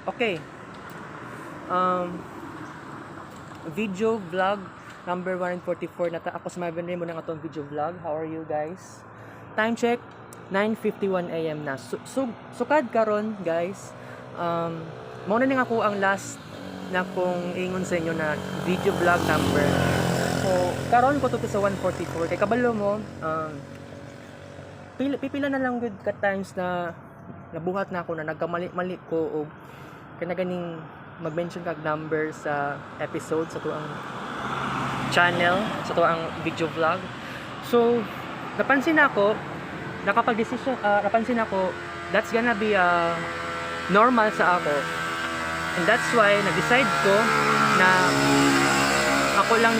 Okay. Video vlog number 144 na ako sa mga mo ng atong video vlog. How are you guys? Time check 9:51 AM na. Sukad karon guys. Mao na ning ako ang last na kung ingon sa inyo na video vlog number. So karon ko to sa 144 kay kabalo mo pipila na lang good ka times na nabuhat na ako na nagkamali-mali ko og kaya ganing mag-mention kag number sa episode sa tuang channel, sa tuang video vlog. So, napansin ako that's gonna be normal sa ako. And that's why nag-decide ko na ako lang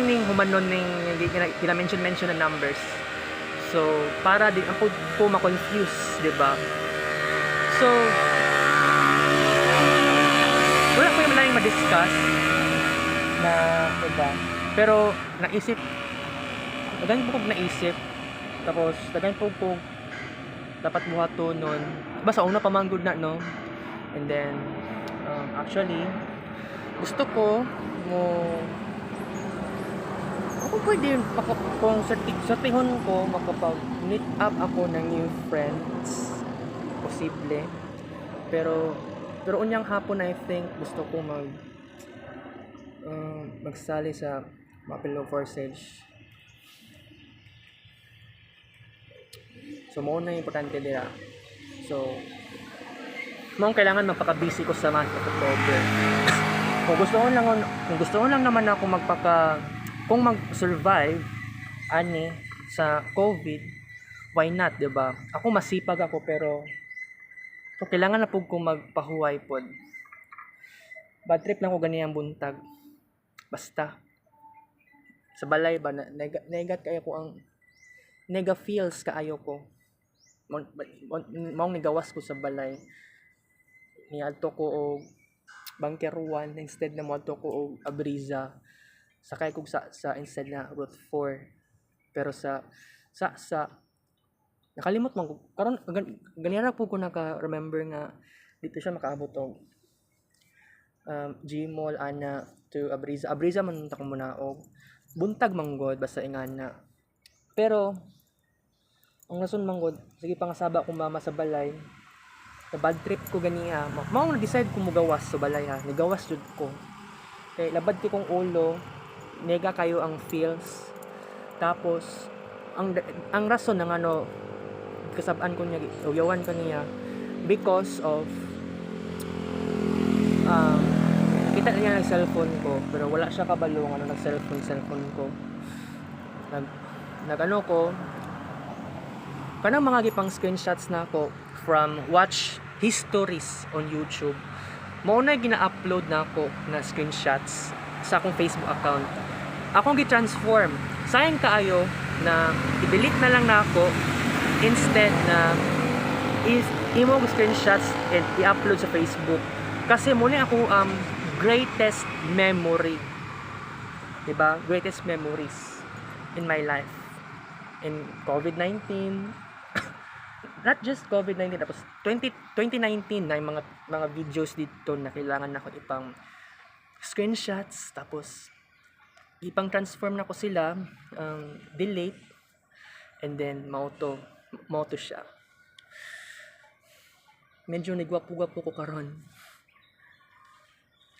ning humanon ning mention na numbers. So, para di ako po ma-confuse, 'di ba? So, wala ko yung malayang ma-discuss na iba. Pero, dagan po kong naisip. Tapos, dagan po kong dapat buhato nun. Basta una pamanggod na, no? And then, actually, gusto ko ako pwede, kung sa tihon ko, makapag-meet up ako ng new friends. Posible. Pero unyang hapon I think gusto ko magsali sa Mapilo Forsage. So mo na importante dira. So mong kailangan magpaka-busy ko sa month of October. kung gusto ko lang naman ako kung mag-survive ani sa COVID, why not, 'di ba? Ako masipag ako pero so, kailangan na po kong magpahuway pod. Bad trip lang ko ganiyang buntag. Basta. Sa balay ba, negat kayo ko ang nega feels kaayo ko. Mong nigawas ko sa balay. Niadto ko og Bangkeruan instead na moadto ko og Abriza. Sakay ko sa instead na Route 4. Pero sa nakalimot man ko karon ganyan po ko naka-remember nga dito siya makaabot og Gmall ana to Abriza man ta ko muna og buntag manggod basta ingana. Pero ang rason manggod sige pangasaba ko mama sa balay na bad trip ko ganiya mao na decide ko mugawas sa balay ha nigawas jud ko kay labad ko kong ulo nega kayo ang feels tapos ang rason ng kasabaan ko niya uyawan ko niya because of kita niya ng cellphone ko pero wala siya kabalo ng cellphone ko nag ko kanang mga gipang screenshots na ako from watch histories on YouTube mao na gina-upload na ako na screenshots sa akong Facebook account akong gi-transform sayang kaayo na i-delete na lang na ako instead na imong screenshots and i-upload sa Facebook kasi muna ako greatest memory, diba? Greatest memories in my life in COVID-19 not just COVID-19 tapos 2019 na yung mga videos dito na kailangan na ako ipang screenshots tapos ipang transform na ko sila delete and then mauto siya. Medyo nagwapo-gwapo ko karon.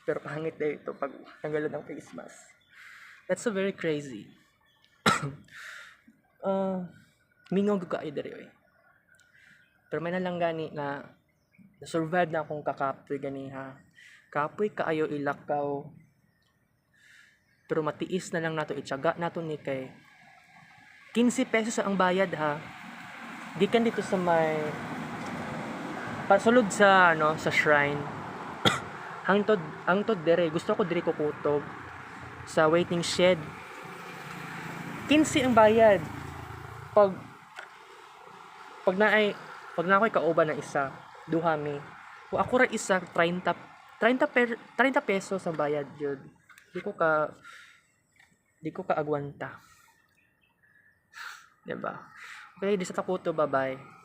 Pero pangit na ito pag tanggalan ng face mask. That's so very crazy. Mingog ko kayo dere. Pero may nalang gani na survive na akong kakapoy gani ha. Kapoy kaayo ilakaw. Pero matiis na lang nato itsaga nato ni kay 15 pesos ang bayad ha. Gikan dito sa may pasulod sa sa shrine. hangtod dere gusto ko diri ko kutob sa waiting shed. 15 ang bayad. Pag na ako'y kauban ng isa, duha mi. Kung ako ra isa 30 pesos ang bayad jud. Di ko ka agwanta. Diba? Okay, di sa takuto, bye-bye.